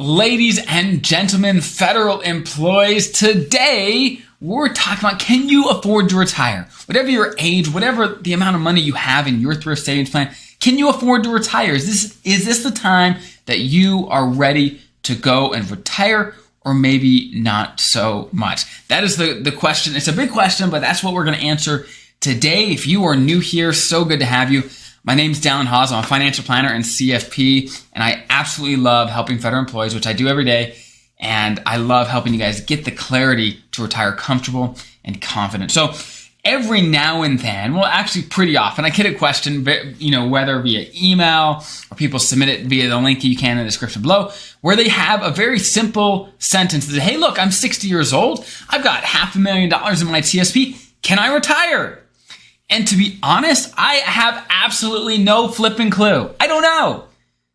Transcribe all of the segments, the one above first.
Ladies and gentlemen, federal employees, today we're talking about, can you afford to retire? Whatever your age, whatever the amount of money you have in your thrift savings plan, can you afford to retire? Is this the time that you are ready to go and retire, or maybe not so much? That is the question. It's a big question, but that's what we're going to answer today. If you are new here, so good to have you. My name's Dallin Hawes. I'm a financial planner and CFP, and I absolutely love helping federal employees, which I do every day. And I love helping you guys get the clarity to retire comfortable and confident. So every now and then, well, actually pretty often, I get a question, whether via email or people submit it via the link you can in the description below, where they have a very simple sentence that says, hey, look, I'm 60 years old. I've got $500,000 in my TSP. Can I retire? And to be honest, I have absolutely no flipping clue. I don't know,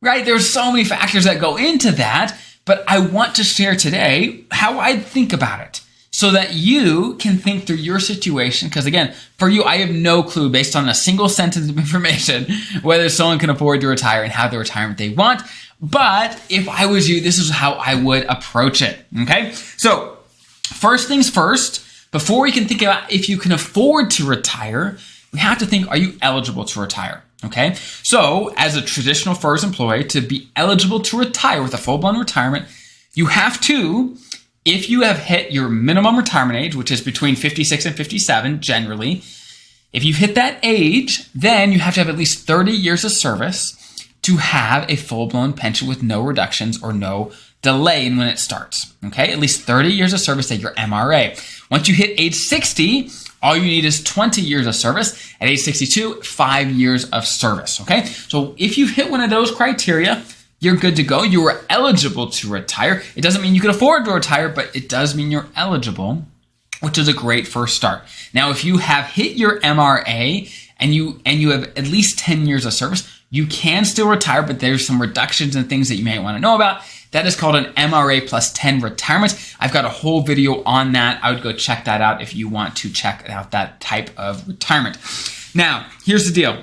right? There's so many factors that go into that, but I want to share today how I think about it so that you can think through your situation. Because again, for you, I have no clue based on a single sentence of information whether someone can afford to retire and have the retirement they want. But if I was you, this is how I would approach it, okay? So first things first, before we can think about if you can afford to retire, we have to think, are you eligible to retire? Okay. So as a traditional FERS employee, to be eligible to retire with a full-blown retirement, you have to, if you have hit your minimum retirement age, which is between 56 and 57 generally, if you've hit that age, then you have to have at least 30 years of service to have a full-blown pension with no reductions or no delay in when it starts. Okay, at least 30 years of service at your MRA. Once you hit age 60, all you need is 20 years of service. At age 62, 5 years of service. Okay, so if you've hit one of those criteria, you're good to go. You are eligible to retire. It doesn't mean you can afford to retire, but it does mean you're eligible, which is a great first start. Now, if you have hit your MRA and you have at least 10 years of service, you can still retire, but there's some reductions and things that you may want to know about. That is called an MRA plus 10 retirement. I've got a whole video on that. I would go check that out if you want to check out that type of retirement. Now, here's the deal.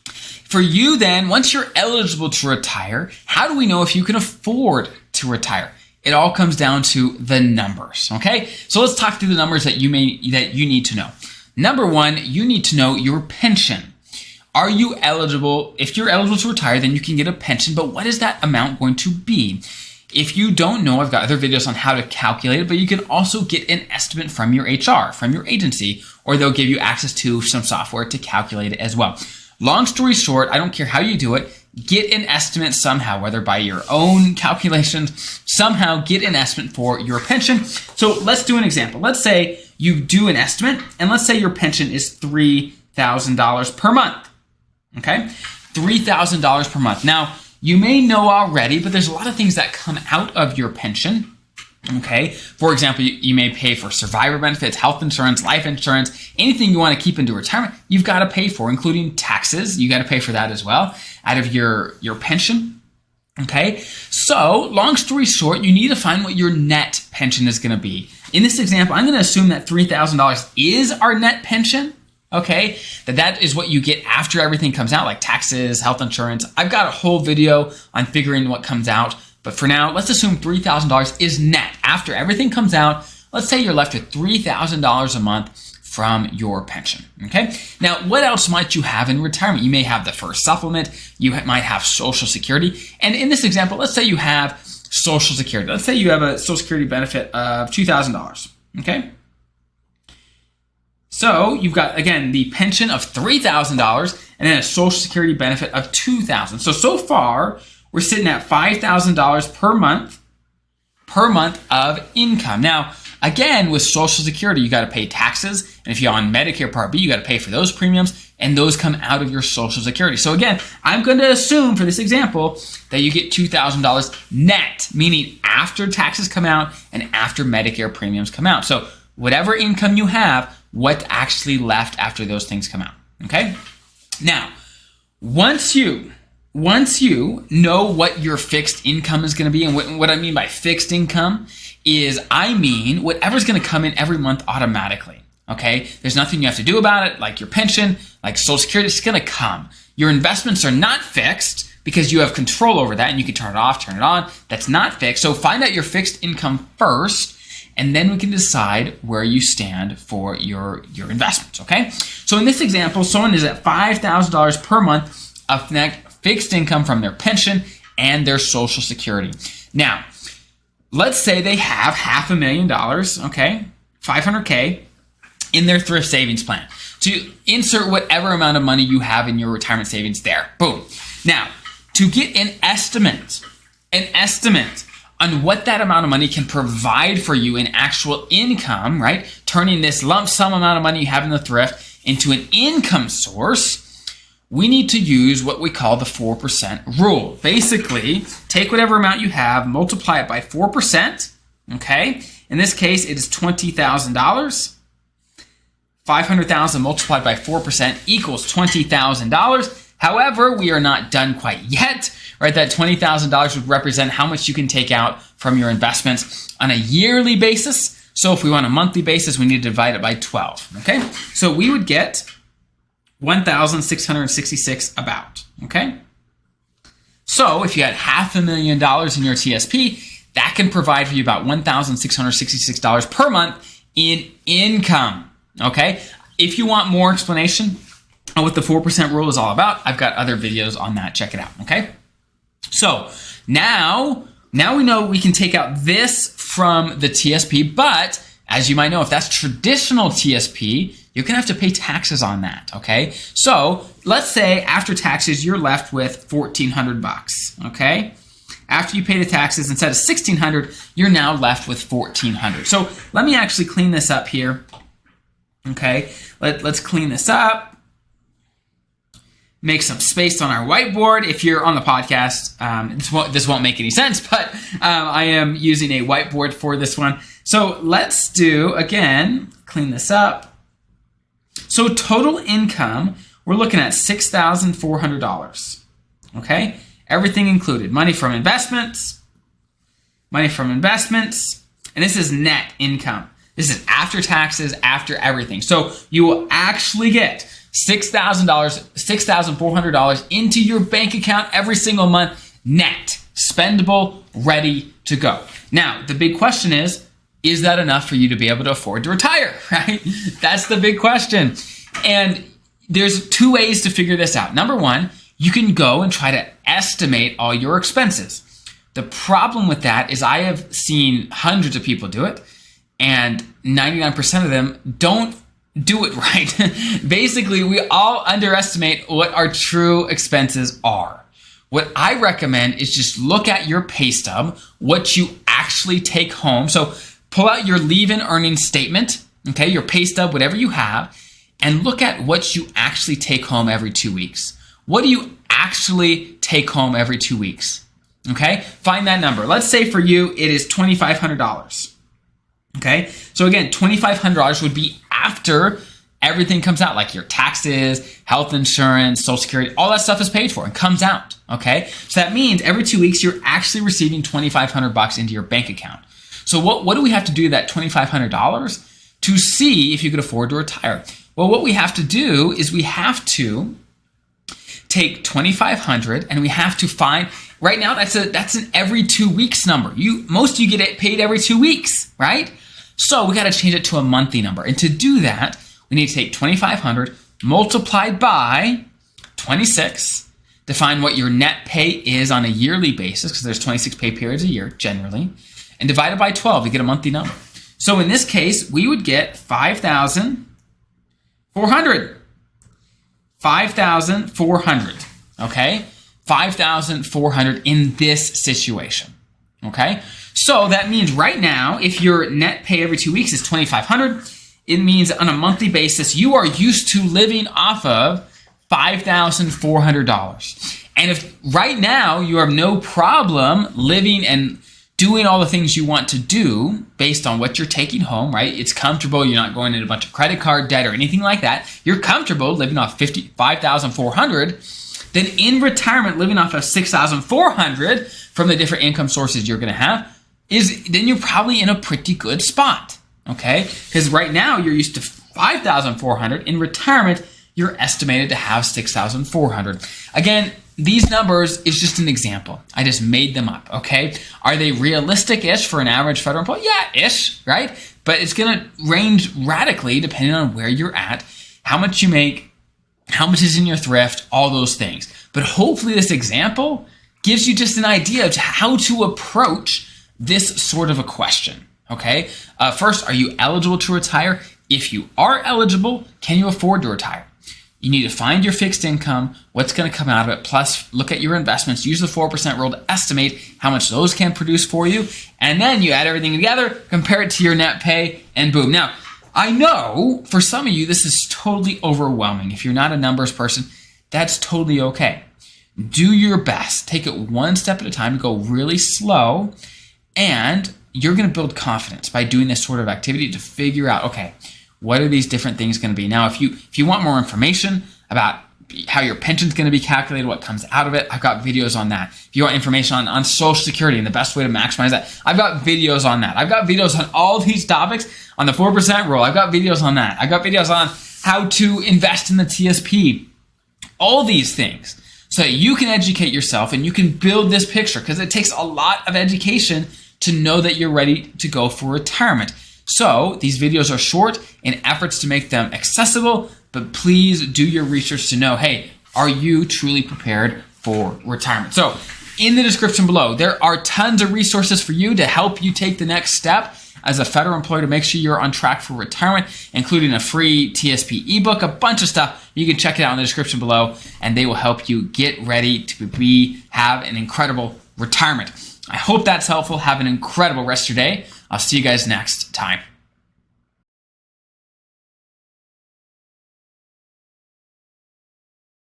For you then, once you're eligible to retire, how do we know if you can afford to retire? It all comes down to the numbers, okay? So let's talk through the numbers that you need to know. Number one, you need to know your pension. Are you eligible? If you're eligible to retire, then you can get a pension, but what is that amount going to be? If you don't know, I've got other videos on how to calculate it, but you can also get an estimate from your HR, from your agency, or they'll give you access to some software to calculate it as well. Long story short, I don't care how you do it, get an estimate somehow, whether by your own calculations, somehow get an estimate for your pension. So let's do an example. Let's say you do an estimate, and let's say your pension is $3,000 per month. Okay, $3,000 per month. Now, you may know already, but there's a lot of things that come out of your pension. Okay, for example, you may pay for survivor benefits, health insurance, life insurance, anything you want to keep into retirement, you've got to pay for, including taxes. You got to pay for that as well out of your pension. Okay, so long story short, you need to find what your net pension is going to be. In this example, I'm going to assume that $3,000 is our net pension. Okay, that is what you get after everything comes out, like taxes, health insurance. I've got a whole video on figuring what comes out. But for now, let's assume $3,000 is net. After everything comes out, let's say you're left with $3,000 a month from your pension. Okay, now what else might you have in retirement? You may have the FERS supplement. You might have Social Security. And in this example, let's say you have Social Security. Let's say you have a Social Security benefit of $2,000. Okay. So you've got, again, the pension of $3,000 and then a Social Security benefit of $2,000. So far, we're sitting at $5,000 per month of income. Now, again, with Social Security, you got to pay taxes. And if you're on Medicare Part B, you got to pay for those premiums, and those come out of your Social Security. So again, I'm going to assume for this example that you get $2,000 net, meaning after taxes come out and after Medicare premiums come out. So whatever income you have, what's actually left after those things come out, okay? Now, once you know what your fixed income is going to be, and what I mean by fixed income is whatever's going to come in every month automatically, okay? There's nothing you have to do about it, like your pension, like Social Security, it's going to come. Your investments are not fixed, because you have control over that and you can turn it off, turn it on. That's not fixed. So find out your fixed income first, and then we can decide where you stand for your investments, okay? So in this example, someone is at $5,000 per month of net fixed income from their pension and their Social Security. Now, let's say they have $500,000, okay, 500K in their thrift savings plan. To insert whatever amount of money you have in your retirement savings there. Boom. Now, to get an estimate on what that amount of money can provide for you in actual income, right? Turning this lump sum amount of money you have in the thrift into an income source, we need to use what we call the 4% rule. Basically, take whatever amount you have, multiply it by 4%, okay? In this case, it is $20,000. 500,000 multiplied by 4% equals $20,000. However, we are not done quite yet, right? That $20,000 would represent how much you can take out from your investments on a yearly basis. So if we want a monthly basis, we need to divide it by 12, okay? So we would get 1,666 about, okay? So if you had $500,000 in your TSP, that can provide for you about $1,666 per month in income, okay? If you want more explanation on what the 4% rule is all about, I've got other videos on that. Check it out, okay? So now we know we can take out this from the TSP, but as you might know, if that's traditional TSP, you're gonna have to pay taxes on that, okay? So let's say after taxes, you're left with $1,400, okay? After you pay the taxes, instead of $1,600, you're now left with $1,400. So let me actually clean this up here, okay? Let's clean this up. Make some space on our whiteboard. If you're on the podcast, this won't make any sense, but I am using a whiteboard for this one. So let's do, again, clean this up. So total income, we're looking at $6,400, okay? Everything included, money from investments, and this is net income. This is after taxes, after everything. So you will actually get $6,400 into your bank account every single month, net, spendable, ready to go. Now, the big question is that enough for you to be able to afford to retire, right? That's the big question. And there's two ways to figure this out. Number one, you can go and try to estimate all your expenses. The problem with that is I have seen hundreds of people do it, and 99% of them don't do it right. Basically, we all underestimate what our true expenses are. What I recommend is just look at your pay stub, what you actually take home. So pull out your leave-in earnings statement, okay, your pay stub, whatever you have, and look at what you actually take home every 2 weeks. What do you actually take home every 2 weeks? Okay, find that number. Let's say for you, it is $2,500. Okay, so again, $2,500 would be after everything comes out, like your taxes, health insurance, Social Security, all that stuff is paid for and comes out. Okay, so that means every 2 weeks you're actually receiving $2,500 into your bank account. So what do we have to do with that $2,500 to see if you could afford to retire? Well, what we have to do is we have to take $2,500 and we have to find. Right now, that's an every 2 weeks number. Most of you get it paid every 2 weeks, right? So we got to change it to a monthly number. And to do that, we need to take $2,500 multiplied by 26 to find what your net pay is on a yearly basis, because there's 26 pay periods a year generally, and divide it by 12 to get a monthly number. So in this case, we would get $5,400. $5,400, okay? $5,400 in this situation, okay? So that means right now, if your net pay every 2 weeks is $2,500, it means on a monthly basis, you are used to living off of $5,400. And if right now you have no problem living and doing all the things you want to do based on what you're taking home, right? It's comfortable. You're not going into a bunch of credit card debt or anything like that. You're comfortable living off $5,400. Then in retirement, living off of $6,400 from the different income sources you're going to have, then you're probably in a pretty good spot, okay? Because right now you're used to $5,400. In retirement, you're estimated to have $6,400. Again, these numbers is just an example. I just made them up, okay? Are they realistic-ish for an average federal employee? Yeah, ish, right? But it's going to range radically depending on where you're at, how much you make, how much is in your thrift, all those things. But hopefully this example gives you just an idea of how to approach this sort of a question, okay? First, are you eligible to retire? If you are eligible, can you afford to retire? You need to find your fixed income, what's going to come out of it, plus look at your investments, use the 4% rule to estimate how much those can produce for you, and then you add everything together, compare it to your net pay, and boom. Now, I know for some of you this is totally overwhelming. If you're not a numbers person, that's totally okay. Do your best. Take it one step at a time, go really slow, and you're going to build confidence by doing this sort of activity to figure out, okay, what are these different things going to be? Now, if you want more information about how your pension is going to be calculated, what comes out of it, I've got videos on that. If you want information on Social Security and the best way to maximize that, I've got videos on that. I've got videos on all these topics, on the 4% rule. I've got videos on that. I've got videos on how to invest in the TSP, all these things, so that you can educate yourself and you can build this picture, because it takes a lot of education to know that you're ready to go for retirement. So these videos are short in efforts to make them accessible, but please do your research to know, hey, are you truly prepared for retirement? So in the description below, there are tons of resources for you to help you take the next step as a federal employee to make sure you're on track for retirement, including a free TSP ebook, a bunch of stuff. You can check it out in the description below, and they will help you get ready to have an incredible retirement. I hope that's helpful. Have an incredible rest of your day. I'll see you guys next time.